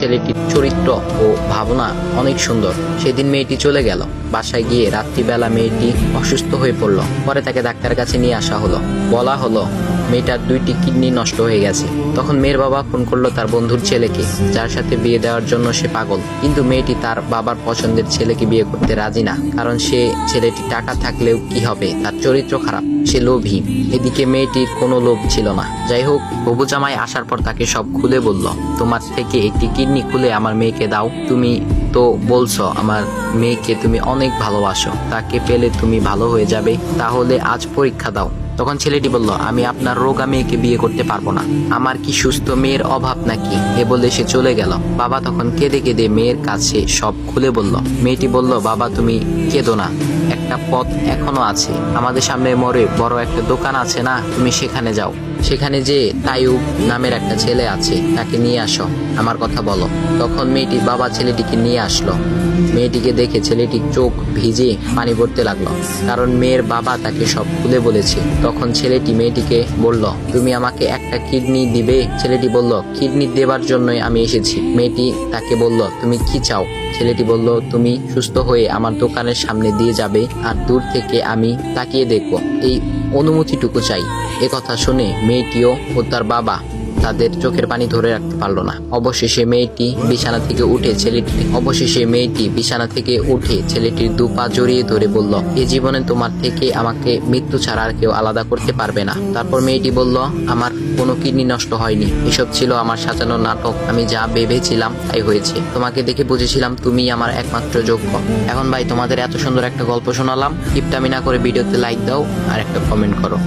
ছেলেটির চরিত্র ও ভাবনা অনেক সুন্দর। সেদিন মেয়েটি চলে গেল। বাসায় গিয়ে রাত্রিবেলা মেয়েটি অসুস্থ হয়ে পড়ল। পরে তাকে ডাক্তারের কাছে নিয়ে আসা হলো। বলা হলো মেয়েটার 2টি কিডনি নষ্ট হয়ে গেছে। তখন মেয়ের বাবা ফোন করলো তার বন্ধুর ছেলেকে, যার সাথে বিয়ে দেওয়ার জন্য সে পাগল। কিন্তু মেয়েটি তার বাবার পছন্দের ছেলেকে বিয়ে করতে রাজি না, কারণ সে ছেলেটি টাকা থাকলেও কি হবে, তার চরিত্র খারাপ, সে লোভী। এদিকে মেয়েটির কোনো লোভ ছিল না। যাই হোক, হবু জামাই আসার পর তাকে সব খুলে বলল, তোমার থেকে একটি কিডনি খুলে আমার মেয়েকে দাও। তুমি তো বলছো আমার মেয়েকে তুমি অনেক ভালোবাসো, তাকে পেলে তুমি ভালো হয়ে যাবে, তাহলে আজ পরীক্ষা দাও। তখন ছেলেটি বলল, আমি আপনার রোগা মেয়েকে বিয়ে করতে পারবো না, আমার কি সুস্থ মেয়ের অভাব নাকি? এ বলে সে চলে গেল। বাবা তখন কেঁদে কেঁদে মেয়ের কাছে সব খুলে বলল। মেয়েটি বলল, বাবা তুমি কেঁদো না, একটা পথ এখনো আছে, আমাদের সামনে মোড়ে বড় একটা দোকান আছে না, তুমি সেখানে যাও। সেখানে যে তাইয়ুব নামের একটা ছেলে আছে, তাকে নিয়ে আসো, আমার কথা বলো। তখন মেয়েটির বাবা ছেলেটিকে নিয়ে আসলো। মেয়েটিকে দেখে ছেলেটির চোখ ভিজে পানি পড়তে লাগলো, কারণ মেয়ের বাবা তাকে সব খুলে বলেছে। তখন ছেলেটি মেয়েটিকে বলল, তুমি আমাকে একটা কিডনি দিবে? ছেলেটি বলল, কিডনি দেবার জন্যই আমি এসেছি। মেয়েটি তাকে বলল, তুমি কি চাও? ছেলেটি বলল, তুমি সুস্থ হয়ে আমার দোকানের সামনে দিয়ে যাবে, আর দূর থেকে আমি তাকিয়ে দেখব, এই অনুমতিটুকু চাই। কথা শুনে মেয়েটিও ও তার বাবা তাদের চোখের পানি ধরে রাখতে পারলো না। অবশেষে মেয়েটি বিছানা থেকে উঠে ছেলেটির 2 পা জড়িয়ে ধরে বলল, এ জীবনে তোমার থেকে আমাকে মৃত্যু ছাড়া আর কেউ আলাদা করতে পারবে না। তারপর মেয়েটি বলল, আমার কোনো কিডনি নষ্ট হয়নি, এসব ছিল আমার সাজানো নাটক, আমি যা ভেবেছিলাম তাই হয়েছে, তোমাকে দেখে বুঝেছিলাম তুমি আমার একমাত্র যোগ্য। এখন ভাই, তোমাদের এত সুন্দর একটা গল্প শোনালাম, কিপটামি না করে ভিডিওতে লাইক দাও আর একটা কমেন্ট করো।